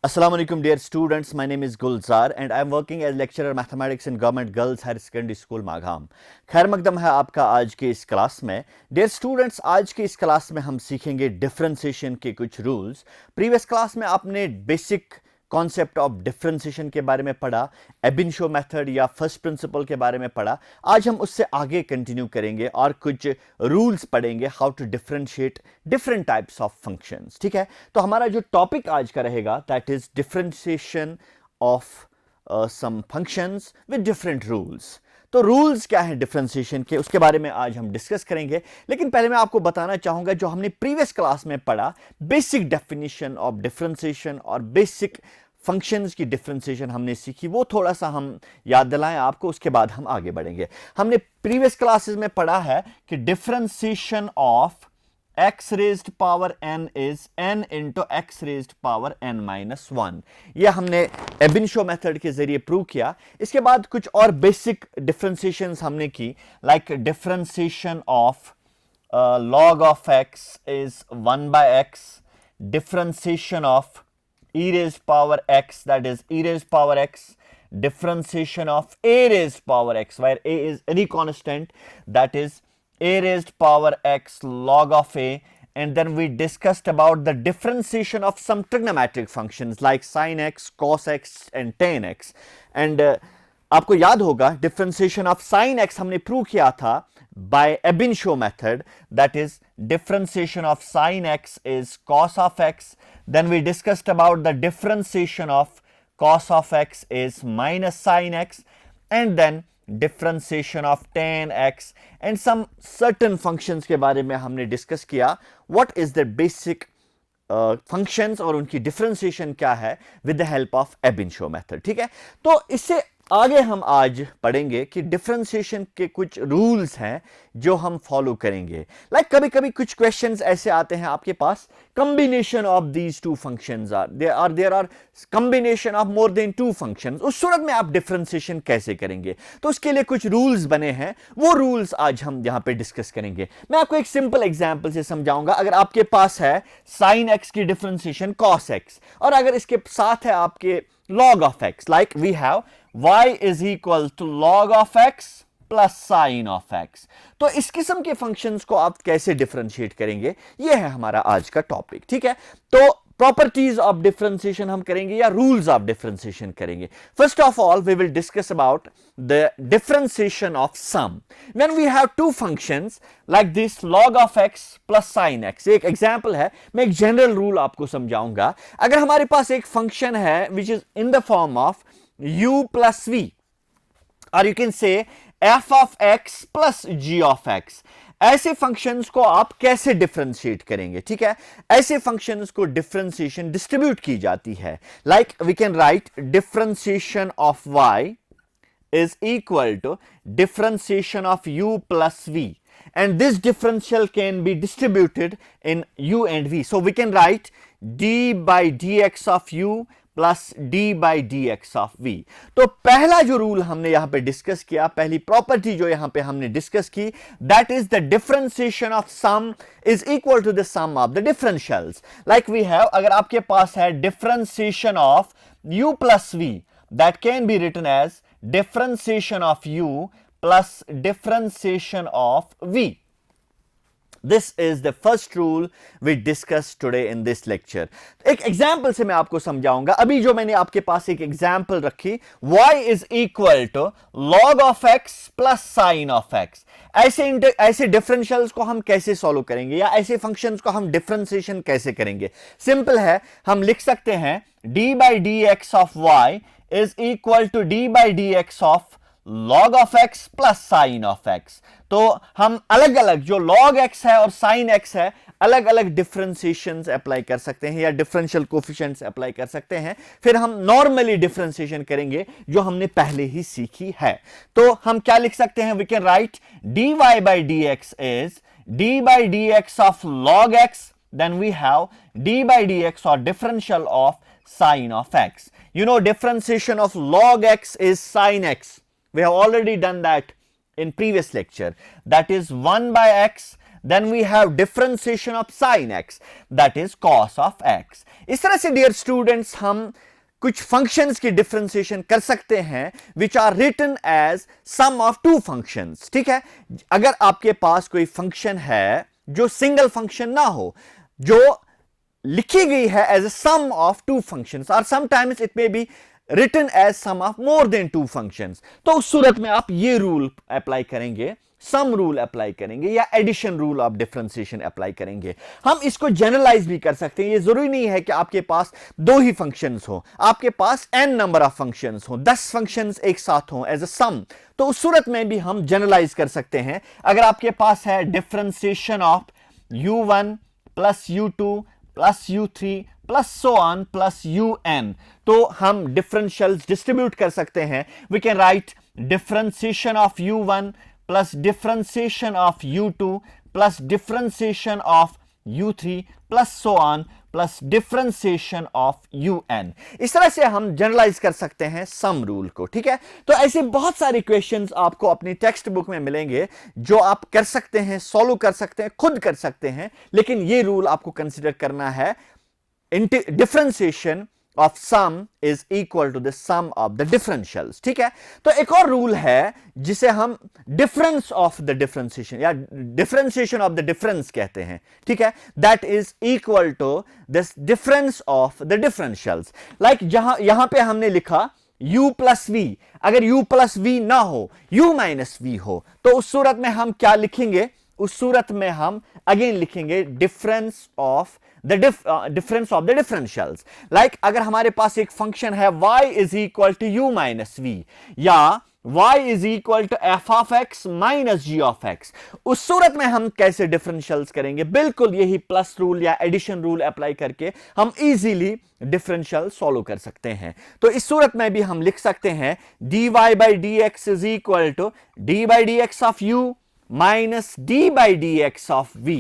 Assalamu alaikum dear students, my name is Gulzar and I am working as lecturer mathematics in Government Girls Higher Secondary School माघाम। खैर मकदम है आपका आज के इस class में। Dear students, आज के इस क्लास में हम सीखेंगे डिफरेंशिएशन के कुछ रूल्स। प्रीवियस क्लास में आपने बेसिक कॉन्सेप्ट ऑफ डिफरेंशिएशन के बारे में पढ़ा, एबिन-शो मेथड या फर्स्ट प्रिंसिपल के बारे में पढ़ा। आज हम उससे आगे कंटिन्यू करेंगे और कुछ रूल्स पढ़ेंगे how to differentiate different types of functions. ठीक है, तो हमारा जो टॉपिक आज का रहेगा that is differentiation of some functions with different rules. तो रूल्स क्या है डिफरेंशिएशन के, उसके बारे में आज हम डिस्कस करेंगे। लेकिन पहले मैं आपको बताना चाहूंगा जो हमने प्रीवियस क्लास में पढ़ा, बेसिक डेफिनेशन ऑफ डिफरेंशिएशन और बेसिक फंक्शंस की डिफरेंशिएशन हमने सीखी, वो थोड़ा सा हम याद दिलाएं आपको, उसके बाद हम आगे बढ़ेंगे। हमने प्रीवियस क्लासेस में पढ़ा है कि differentiation of x raised power n is n into x raised power n minus 1। ये हमने एबिन-शो मेथड के जरिए प्रूव किया। इसके बाद कुछ और बेसिक डिफरेंशिएशंस हमने की, like differentiation of log of x is 1 by x, differentiation of e raised power x, that is e raised power x, differentiation of a raised power x, where a is any constant, that is a raised power x log of a, and then we discussed about the differentiation of some trigonometric functions like sin x, cos x and tan x। and आपको याद होगा differentiation of sin x हमने prove किया था by एबिन-शो method, that is differentiation of sin x is cos of x। then we discussed about the differentiation of cos of x is minus sin x, and then differentiation of tan x and some certain functions के बारे में हमने discuss किया, what is the basic functions और उनकी differentiation क्या है with the help of एबिन-शो method। ठीक है, तो इससे आगे हम आज पढ़ेंगे कि डिफरेंशिएशन के कुछ रूल्स हैं जो हम फॉलो करेंगे। लाइक कभी कभी कुछ क्वेश्चंस ऐसे आते हैं आपके पास, combination of these two functions are there are combination of more than two functions, उस सूरत में आप डिफरेंशिएशन कैसे करेंगे, तो उसके लिए कुछ रूल्स बने हैं, वो रूल्स आज हम यहां पे डिस्कस करेंगे। मैं आपको एक सिंपल एग्जांपल से समझाऊंगा। अगर आपके पास है sin x की डिफरेंशिएशन cos x और अगर इसके साथ है आपके log of x, like we have y is equal to log of x plus sign of x, तो इस किस्म के फंक्शंस को आप कैसे डिफरेंशिएट करेंगे, यह है हमारा आज का टॉपिक। ठीक है, तो प्रॉपर्टीज ऑफ डिफरेंशिएशन हम करेंगे या रूल्स ऑफ डिफरेंशिएशन करेंगे। First of all we will discuss about the differentiation of sum when we have two functions like this log of x plus sine x। एक example है, मैं एक general rule आपको समझाऊंगा। अगर हमारे पास एक फंक्शन है which is in the form of u plus v, और यू कैन से f of x plus g of x, ऐसे फंक्शंस को आप कैसे डिफरेंशिएट करेंगे। ठीक है, ऐसे फंक्शंस को डिफरेंशिएशन डिस्ट्रीब्यूट की जाती है। Like we can write differentiation of y is equal to differentiation of u plus v, and this differential can be distributed in u and v, so we can write d by dx of u plus d by d x of v. तो पहला जो rule हमने यहां पे discuss किया, पहली property जो यहां पे हमने डिस्कस की, that is the differentiation of sum is equal to the sum of the differentials. Like we have, अगर आपके पास है differentiation of u plus v, that can be written as differentiation of u plus differentiation of v। This is the first rule we discussed today in this lecture। एक example से मैं आपको समझाऊंगा। अभी जो मैंने आपके पास एक एग्जाम्पल रखी, y is equal to log of x plus sin of x, ऐसे डिफरेंशियल्स को हम कैसे सॉल्व करेंगे या ऐसे फंक्शंस को हम डिफरेंशिएशन कैसे करेंगे। सिंपल है, हम लिख सकते हैं d by dx of y is equal to d by dx of log of x plus sign of x। तो हम अलग अलग जो log x है और sin x है, अलग अलग डिफरेंशिएशंस अप्लाई कर सकते हैं या डिफरेंशियल कोफिशिएंट्स अप्लाई कर सकते हैं। फिर हम नॉर्मली डिफरेंशिएशन करेंगे जो हमने पहले ही सीखी है। तो हम क्या लिख सकते हैं, we can write dy by dx is d by dx of log x, then we have d by dx or differential of sin of x। You know differentiation of log x is sin x, we have already done that in previous lecture, that is 1 by x. Then we have differentiation of sin x, that is cos of x. इस तरह से dear students हम कुछ functions की differentiation कर सकते हैं which are written as sum of two functions. ठीक है, अगर आपके पास कोई फंक्शन है जो सिंगल फंक्शन ना हो, जो लिखी गई है as a sum of two functions, और sometimes it may be written as sum of more than two functions, तो उस सूरत में आप ये रूल अप्लाई करेंगे, सम रूल अप्लाई करेंगे या addition rule of differentiation apply करेंगे. हम इसको जनरलाइज भी कर सकते हैं. ये जरूरी नहीं है कि आपके पास दो ही फंक्शंस हो, आपके पास n नंबर ऑफ फंक्शंस हो, 10 फंक्शंस एक साथ हो एज अ सम, तो उस सूरत में भी हम जनरलाइज कर सकते हैं. अगर आपके पास है differentiation of u1 plus u2 plus u3 plus so on plus un, तो हम डिफरेंशियल्स डिस्ट्रीब्यूट कर सकते हैं. We can write differentiation of u1 plus differentiation of u2 plus differentiation of u3 plus so on plus differentiation of un. इस तरह से हम generalise कर सकते हैं सम रूल को. ठीक है, तो ऐसे बहुत सारे क्वेश्चंस आपको अपनी टेक्स्ट बुक में मिलेंगे जो आप कर सकते हैं, सॉल्व कर सकते हैं, खुद कर सकते हैं, लेकिन ये रूल आपको कंसिडर करना है. Differentiation of sum is equal to the sum of the differentials. ठीक है, तो एक और रूल है जिसे हम difference of the differentiation या differentiation of the difference कहते हैं. ठीक है, that is equal to this difference of the differentials. like यहां पे हमने लिखा u plus v, अगर u plus v ना हो, u minus v हो, तो उस सूरत में हम क्या लिखेंगे? उस सूरत में हम अगेन लिखेंगे difference of the difference of the differentials. Like अगर हमारे पास एक फंक्शन है y is equal to u minus v या y is equal to f of x minus g of x, उस सूरत में हम कैसे डिफरेंशियल्स करेंगे? बिल्कुल यही प्लस रूल या एडिशन रूल अप्लाई करके हम इजीली डिफरेंशियल सॉल्व कर सकते हैं. तो इस सूरत में भी हम लिख सकते हैं dy by dx is equal to d by dx of u minus d by dx of v,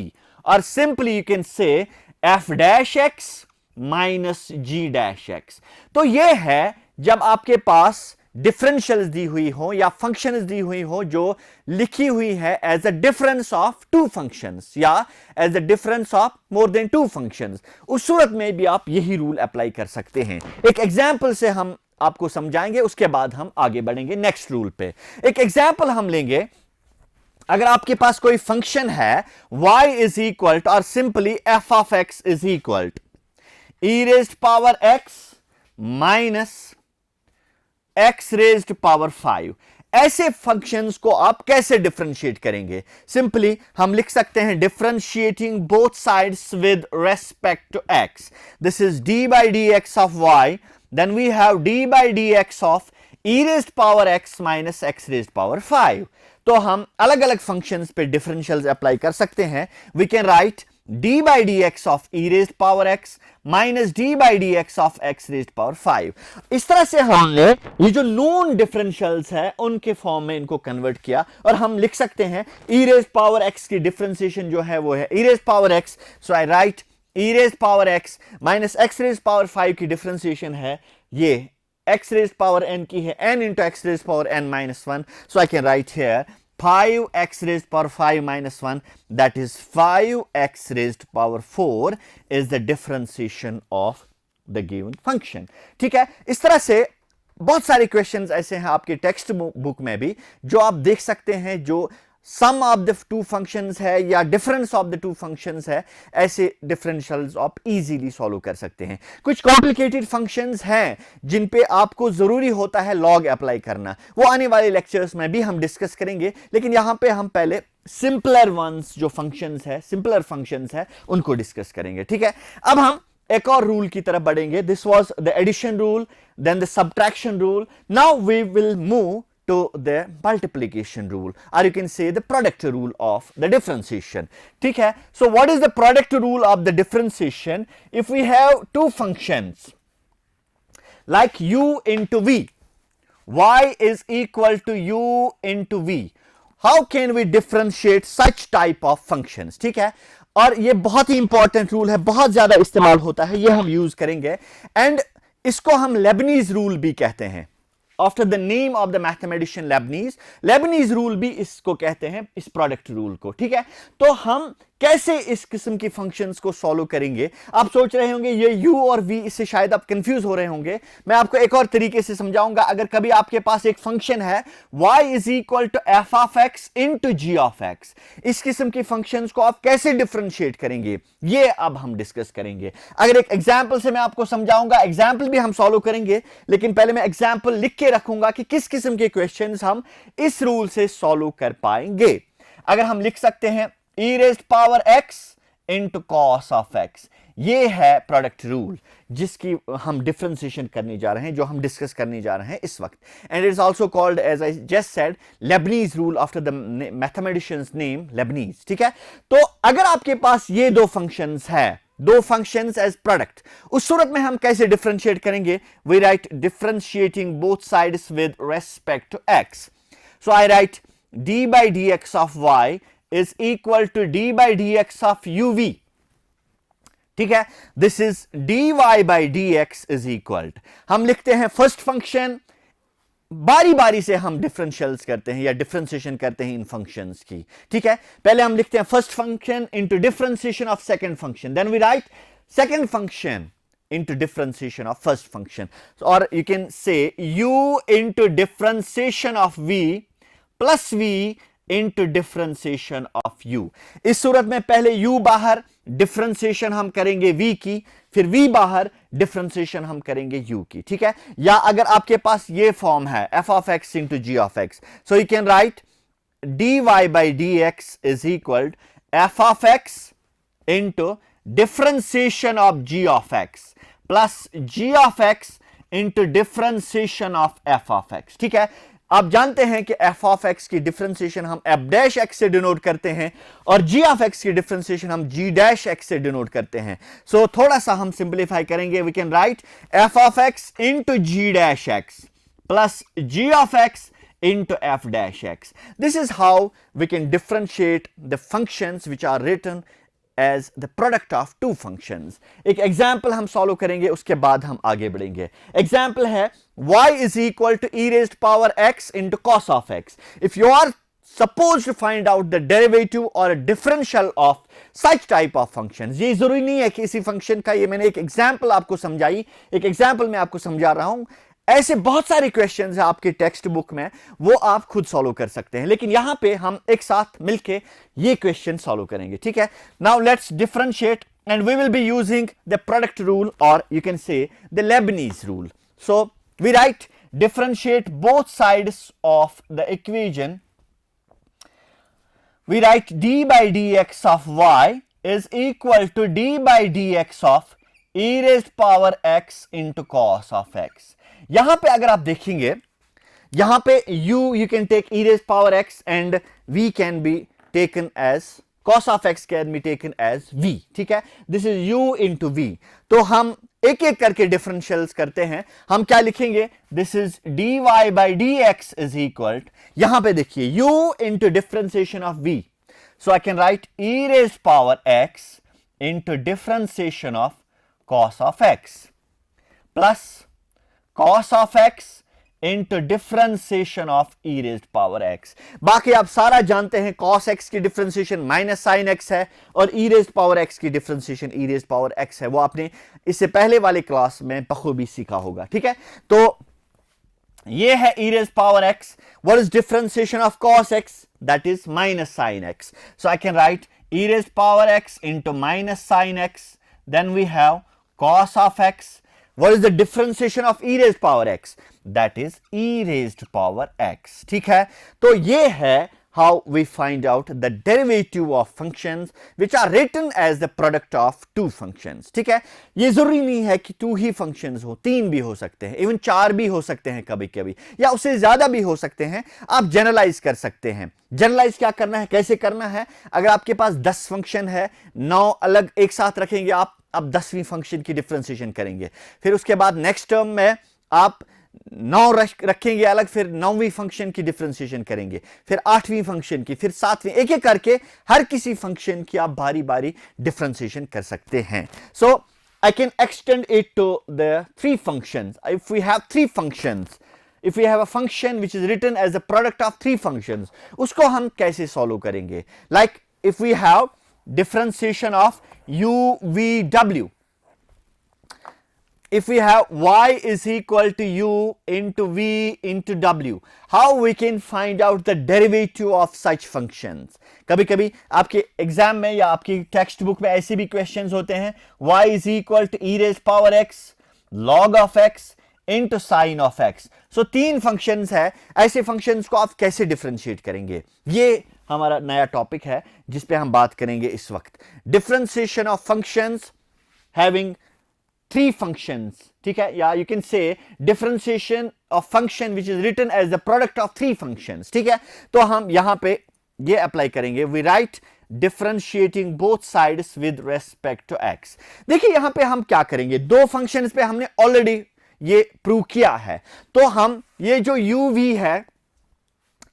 or simply you can say f dash x minus g dash x. तो ये है जब आपके पास डिफरेंशियल्स दी हुई हो या फंक्शंस दी हुई हो जो लिखी हुई है as a difference of two functions या as a difference of more than two functions, उस सूरत में भी आप यही रूल अप्लाई कर सकते हैं. एक एग्जांपल से हम आपको समझाएंगे, उसके बाद हम आगे बढ़ेंगे नेक्स्ट रूल पे. एक एग्जांपल हम लेंगे. अगर आपके पास कोई फंक्शन है y इज इक्वल टू और simply f of x is equal to e raised power x minus x raised power 5, ऐसे फंक्शंस को आप कैसे डिफरेंशिएट करेंगे? सिंपली हम लिख सकते हैं differentiating both sides with respect to x. This is d by dx of y, then we have d by dx of e raised power x minus x raised power 5. तो हम अलग अलग functions पे differentials apply कर सकते हैं. We can write d by dx of e raised power x minus d by dx of x raised power 5. इस तरह से हमने ये जो नोन डिफरेंशियल्स है उनके फॉर्म में इनको कन्वर्ट किया और हम लिख सकते हैं e रेज्ड पावर x की डिफरेंशिएशन जो है वो है e raised power x. So I write e raised power x minus x raised power 5 की डिफरेंशिएशन है ये x raised power n की है n into x raised power n minus 1. So I can write here 5x raised power 5 minus 1, that is 5x raised power 4 is the differentiation of the given function. ठीक है, इस तरह से बहुत सारे questions ऐसे हैं आपके टेक्स्ट बुक में भी जो आप देख सकते हैं जो सम ऑफ द टू फंक्शंस है या difference of the two functions है, ऐसे डिफरेंशियल्स आप इजीली सॉल्व कर सकते हैं. कुछ कॉम्प्लिकेटेड फंक्शंस हैं जिन पे आपको जरूरी होता है लॉग अप्लाई करना, वो आने वाले लेक्चर्स में भी हम डिस्कस करेंगे, लेकिन यहां पे हम पहले सिंपलर वंस जो फंक्शंस है, सिंपलर फंक्शंस है, उनको डिस्कस करेंगे. ठीक है, अब हम एक और रूल की तरफ बढ़ेंगे. This was the addition rule, then the subtraction rule. Now we will move to the multiplication rule, or you can say the product rule of the differentiation. ठीक है, so what is the product rule of the differentiation? If we have two functions like u into v, y is equal to u into v, how can we differentiate such type of functions? ठीक है, और ये बहुत ही important rule है, बहुत ज्यादा इस्तेमाल होता है, ये हम यूज करेंगे, एंड इसको हम लेबनीज रूल भी कहते हैं. After the name of the mathematician Lebanese. Lebanese rule भी इसको कहते हैं, इस प्रोडक्ट रूल को, ठीक है। तो हम कैसे इस किस्म की फंक्शंस को सॉल्व करेंगे? आप सोच रहे होंगे ये u और v, इससे शायद आप कंफ्यूज हो रहे होंगे। मैं आपको एक और तरीके से समझाऊंगा। अगर कभी आपके पास एक फंक्शन है y is equal to f of x into g of x, इस किस्म की फंक्शंस को आप कैसे डिफरेंशिएट करेंगे, ये अब हम डिस्कस करेंगे। अगर एक एग्जाम्पल से मैं आपको समझाऊंगा, एग्जाम्पल भी हम सॉल्व करेंगे, लेकिन पहले मैं एग्जाम्पल लिख के रखूंगा कि किस किस्म के क्वेश्चंस हम इस रूल से सॉल्व कर पाएंगे। अगर हम लिख सकते हैं e raised power x into cos of x, ये है प्रोडक्ट रूल जिसकी हम डिफरेंशिएशन करने जा रहे हैं, जो हम डिस्कस करने जा रहे हैं इस वक्त। And it is also called, as I just said, Leibniz rule after the mathematician's name Leibniz, ठीक है। तो अगर आपके पास ये दो फंक्शंस है, दो फंक्शंस एज प्रोडक्ट, उस सूरत में हम कैसे डिफरेंशिएट करेंगे? We write differentiating both sides with respect to x। So I write d by dx of y is equal to d by dx of uv, ठीक है। This is dy by dx is equal to, हम लिखते हैं first function, बारी बारी से हम differentials करते हैं या डिफरेंशिएशन करते हैं इन फंक्शंस की, ठीक है। पहले हम लिखते हैं first function into differentiation of second function, then we write second function into differentiation of first function, or you can say u into differentiation of v plus v into differentiation of u। इस सूरत में पहले u बाहर, differentiation हम करेंगे v की, फिर v बाहर, differentiation हम करेंगे u की, ठीक है। या अगर आपके पास ये फॉर्म है f of x into g of x, so you can write dy by dx is equal to f of x into differentiation of g of x plus g of x into differentiation of f of x, ठीक है। आप जानते हैं कि f of x की differentiation हम f dash x से denote करते हैं और g of x की डिफरेंशिएशन हम g डैश x से डिनोट करते हैं। सो थोड़ा सा हम सिंप्लीफाई करेंगे, we can write f of x into g dash x plus g of x into f dash x. This is how we can differentiate the functions which are written as the product of two functions. एक example हम solve करेंगे, उसके बाद हम आगे बढ़ेंगे। Example है y is equal to e raised power x into cos of x. If you are supposed to find out the derivative or a differential of such type of functions, ये जरूरी नहीं है कि इसी फंक्शन का, ये मैंने एक एग्जाम्पल आपको समझाई, एक एग्जाम्पल मैं आपको समझा रहा हूं। ऐसे बहुत सारे क्वेश्चंस हैं आपके टेक्स्ट बुक में, वो आप खुद सॉल्व कर सकते हैं, लेकिन यहां पे हम एक साथ मिलके ये क्वेश्चन सॉल्व करेंगे, ठीक है। Now let's differentiate and we will be using the product rule, और you can say the Leibniz rule. So we write differentiate both sides of the equation. We write d by dx of y is equal to d by dx of e raised power x into cos of x. यहां पे अगर आप देखेंगे, यहां पे you can take e raised power x and v can be taken as, cos of x can be taken as v, ठीक है। this is u into v। तो हम एक एक करके डिफरेंशियल्स करते हैं। हम क्या लिखेंगे? This is dy by dx is equal to, यहां पे देखिए u into differentiation of v, so I can write e raised power x into differentiation of cos of x plus cos of x into differentiation of e raised power x। बाकी आप सारा जानते हैं, cos x की differentiation minus sin x है और e raised power x की differentiation e raised power x है, वो आपने इससे पहले वाले क्लास में बखूबी सीखा होगा, ठीक है। तो ये है e raised power x। what is differentiation of cos x? that is minus sin x, so I can write e raised power x into minus sin x, then we have cos of x। what is the differentiation of e raised power x? that is e raised power x, ठीक है। तो ये है how we find out the derivative of functions which are written as the product of two functions, ठीक है। ये जरूरी नहीं है कि 2 ही functions हो, 3 भी हो सकते हैं, इवन 4 भी हो सकते हैं कभी कभी, या उससे ज्यादा भी हो सकते हैं। आप जनरलाइज कर सकते हैं। जनरलाइज क्या करना है, कैसे करना है? अगर आपके पास 10 फंक्शन है, 9 अलग एक साथ रखेंगे आप, अब 10वीं फंक्शन की डिफरेंशिएशन करेंगे, फिर उसके बाद नेक्स्ट टर्म में आप 9 रखेंगे अलग, फिर 9वीं फंक्शन की डिफरेंशिएशन करेंगे, फिर 8वीं फंक्शन की, फिर 7वीं, एक एक करके हर किसी फंक्शन की आप बारी बारी डिफरेंशिएशन कर सकते हैं। So I can extend it to the 3 functions। If we have 3 functions if we have a function which is written as the product of three functions, उसको हम कैसे सॉल्व करेंगे? Like if we have differentiation of u v w, if we have y is equal to u into v into w, how we can find out the derivative of such functions? कभी कभी आपके exam में या आपकी text book में ऐसे भी questions होते हैं, y is equal to e raised power x log of x into sin of x. so तीन फंक्शंस है, ऐसे फंक्शंस को आप कैसे डिफरेंशिएट करेंगे? ये हमारा नया टॉपिक है जिस पे हम बात करेंगे इस वक्त, differentiation of functions having three functions, ठीक है, या you can say differentiation of function which is written as the product of three functions, ठीक है। तो हम यहां पे ये अप्लाई करेंगे, we write differentiating both sides with respect to x. देखिए यहां पे हम क्या करेंगे, दो फंक्शंस पे हमने ऑलरेडी ये प्रूव किया है, तो हम ये जो u v है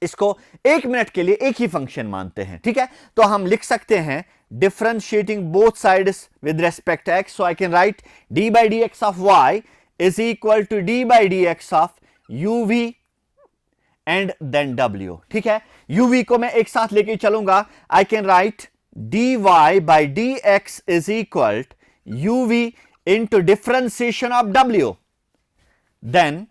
इसको एक मिनट के लिए एक ही फंक्शन मानते हैं, ठीक है। तो हम लिख सकते हैं differentiating both sides with respect to x, so I can write d by dx of y is equal to d by dx of uv and then w, ठीक है। uv को मैं एक साथ लेके चलूंगा, I can write dy by dx is equal to uv into differentiation of w, then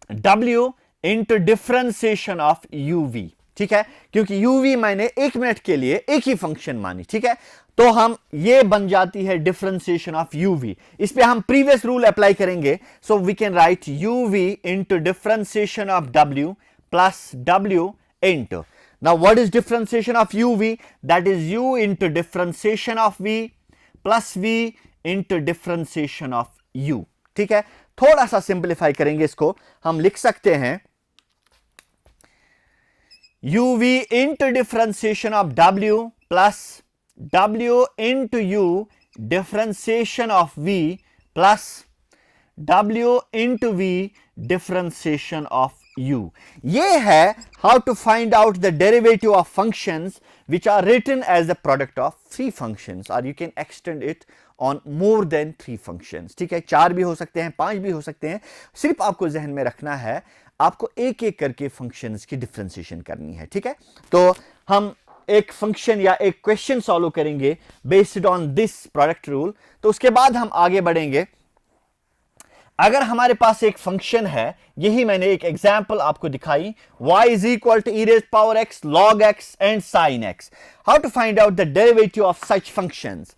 w into differentiation of uv, ठीक है, क्योंकि uv मैंने एक मिनट के लिए एक ही फंक्शन मानी, ठीक है। तो हम ये बन जाती है डिफरेंशिएशन ऑफ uv, इस पे हम प्रीवियस रूल अप्लाई करेंगे, so we can write uv into differentiation of w plus w into, now what is differentiation of uv? that is u into differentiation of v plus v into differentiation of u, ठीक है। थोड़ा सा simplify करेंगे इसको, हम लिख सकते हैं uv into differentiation of w plus w into u differentiation of v plus w into v differentiation of u. ये है how to find out the derivative of functions which are written as the product of three functions, or you can extend it on more than three functions, ठीक है। चार भी हो सकते हैं, पांच भी हो सकते हैं, सिर्फ आपको जहन में रखना है आपको एक एक करके फंक्शंस की डिफरेंशिएशन करनी है, ठीक है। तो हम एक फंक्शन या एक क्वेश्चन सॉल्व करेंगे based on this product rule, तो उसके बाद हम आगे बढ़ेंगे। अगर हमारे पास एक फंक्शन है, यही मैंने एक एग्जांपल आपको दिखाई, y is equal to e raised power x log x and sin x, how to find out the derivative of such functions?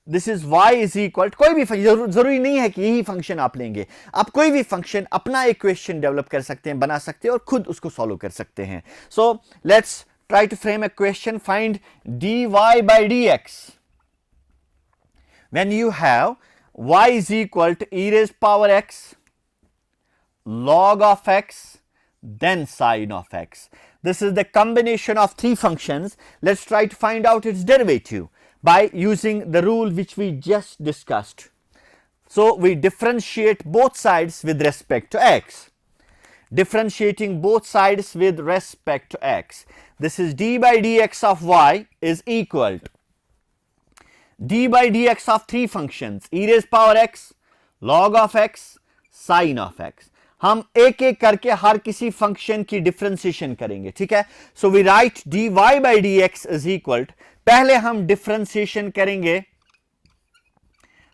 This is y is equal, कोई भी जरूरी नहीं है कि यही फंक्शन आप लेंगे, आप कोई भी फंक्शन अपना एक क्वेश्चन डेवलप कर सकते हैं, बना सकते हैं और खुद उसको सॉल्व कर सकते हैं। So let's try to frame a question, find dy by dx when you have y is equal to e raised power x log of x then sin of x. This is the combination of three functions. Let's try to find out its derivative by using the rule which we just discussed. So we differentiate both sides with respect to x. Differentiating both sides with respect to x. This is d by dx of y is equal to d by dx of three functions, e raised power x, log of x, sin of x. हम एक एक करके हर किसी function की differentiation करेंगे, ठीक है। So we write dy by dx is equal to, पहले हम डिफरेंशिएशन करेंगे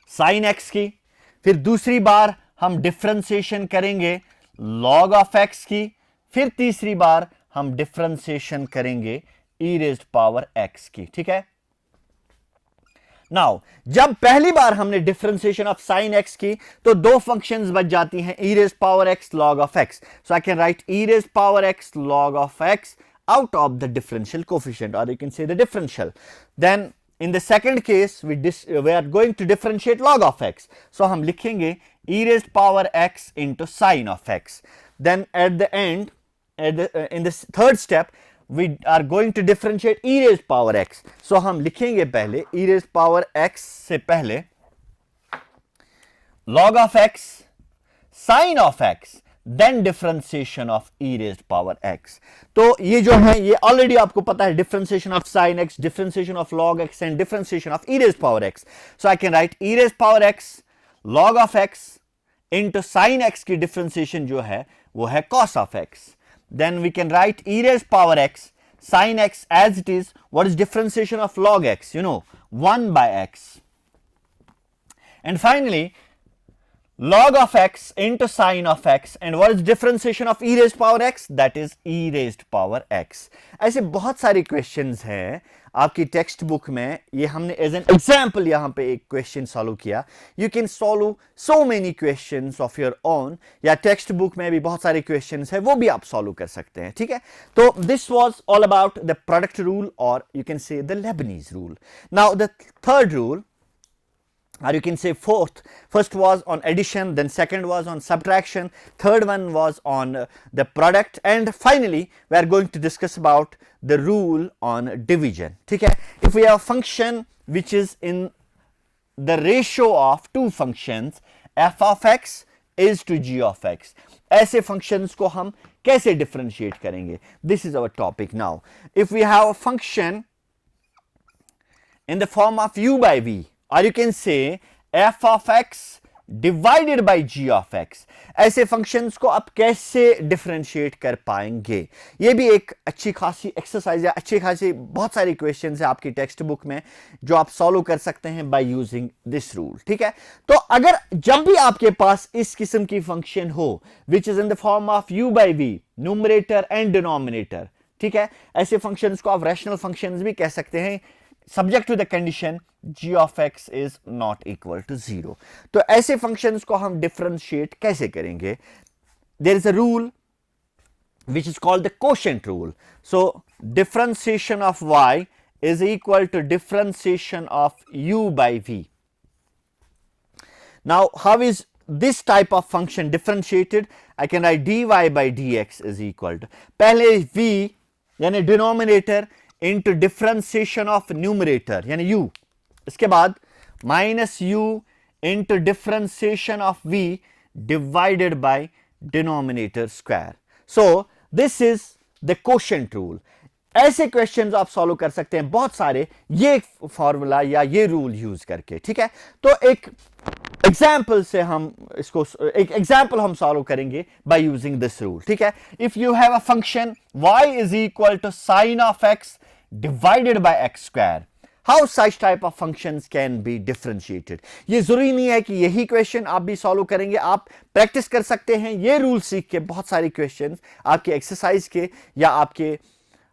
sin x की, फिर दूसरी बार हम डिफरेंशिएशन करेंगे log of x की, फिर तीसरी बार हम डिफरेंशिएशन करेंगे e raised power x की, ठीक है। नाउ जब पहली बार हमने डिफरेंशिएशन ऑफ sin x की, तो दो फंक्शंस बच जाती हैं, e raised power x log of x. So I can write e raised power x log of x out of the differential coefficient, or you can say the differential. Then in the second case we are going to differentiate log of x. So हम लिखेंगे e raised power x into sin of x. Then at the end, in this third step, we are going to differentiate e raised power x. So हम लिखेंगे पहले e raised power x से पहले log of x, sin of x, then differentiation of e raised power x. तो ये जो है ये ऑलरेडी आपको पता है, differentiation of sin x, differentiation of log x and differentiation of e raised power x. So I can write e raised power x log of x into sine x की differentiation जो है वो है cos of x. Then we can write e raised power x sin x as it is. What is differentiation of log x? You know, 1 by x. And finally, log of x into sin of x. And what is differentiation of e raised power x? That is e raised power x. ऐसे बहुत सारे questions हैं आपकी text book में. ये हमने as an example यहाँ पे एक क्वेश्चन सॉल्व किया. You can solve so many questions of your own, या टेक्स्ट बुक में भी बहुत सारे क्वेश्चंस हैं वो भी आप सॉल्व कर सकते हैं. ठीक है, तो this was all about the product rule, और you can say the Leibniz rule. Now the third rule, or you can say fourth. First was on addition, then second was on subtraction, third one was on the product, and finally we are going to discuss about the rule on division. ठीक है, if we have a function which is in the ratio of two functions, f of x is to g of x, ऐसे functions को हम कैसे differentiate करेंगे? This is our topic now. If we have a function in the form of u by v, or you can say f of x divided by g of x, ऐसे functions को आप कैसे differentiate कर पाएंगे? ये भी एक अच्छी खासी एक्सरसाइज है, अच्छी खासी बहुत सारी क्वेश्चंस है आपकी टेक्स्ट बुक में जो आप सॉल्व कर सकते हैं बाय यूजिंग दिस रूल. ठीक है, तो अगर जब भी आपके पास इस किस्म की फंक्शन हो which is in the form of u by v, numerator and denominator, ठीक है, ऐसे फंक्शंस को आप रैशनल फंक्शंस भी कह सकते हैं subject to the condition g of x is not equal to 0. तो ऐसे functions को हम differentiate कैसे करेंगे? There is a rule which is called the quotient rule. So differentiation of y is equal to differentiation of u by v. Now how is this type of function differentiated? I can write dy by dx is equal to, पहले v यानी denominator into differentiation of numerator यानी u, इसके बाद minus u into differentiation of v divided by denominator square. So this is the quotient rule. ऐसे questions आप solve कर सकते हैं बहुत सारे ये फॉर्मूला या ये रूल यूज करके. ठीक है, तो एक एग्जाम्पल से हम इसको एक एग्जाम्पल हम सॉल्व करेंगे बाय यूजिंग दिस रूल. ठीक है, if you have a function y is equal to sin of x divided by x square, how such type of functions can be differentiated? ये जरूरी नहीं है कि यही क्वेश्चन आप भी सॉल्व करेंगे, आप प्रैक्टिस कर सकते हैं ये रूल सीख के. बहुत सारे क्वेश्चंस आपके एक्सरसाइज के या आपके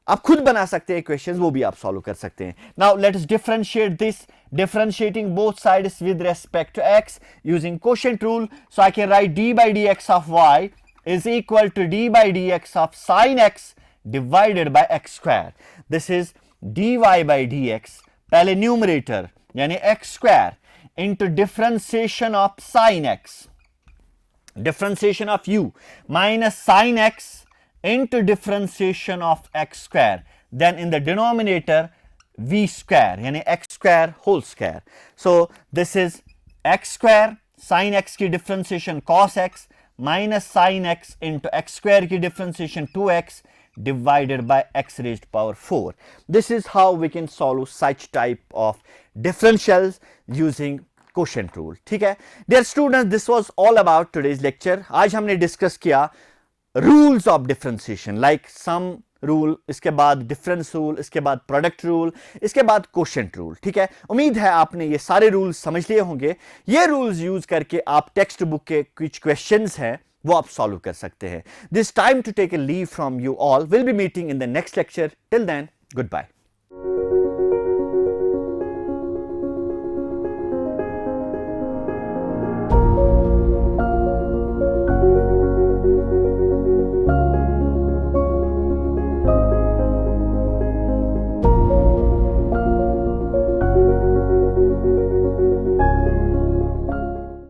आप खुद बना सकते हैं क्वेश्चंस, वो भी आप सॉल्व कर सकते हैं. Now let us differentiate this, differentiating both sides with respect to x using quotient rule. So I can write d by dx of y is equal to d by dx of sin x divided by x square. This is dy by dx, पहले numerator यानी x square into differentiation of sin x, differentiation of u minus sin x into differentiation of x square, then in the denominator v square यानी x square whole square. So this is x square sin x की differentiation cos x minus sin x into x square की differentiation 2x divided by x raised power 4. This is how we can solve such type of differentials using quotient rule. ठीक है, dear students, this was all about today's lecture. आज हमने discuss किया rules of differentiation like sum rule, इसके बाद difference rule, इसके बाद product rule, इसके बाद क्वोशिएंट रूल. ठीक है, उम्मीद है आपने ये सारे रूल्स समझ लिए होंगे. ये रूल्स यूज करके आप टेक्स्ट बुक के कुछ क्वेश्चंस हैं वो आप सॉल्व कर सकते हैं. This time to take a leave from you all. Will be meeting in the next lecture. Till then, good bye.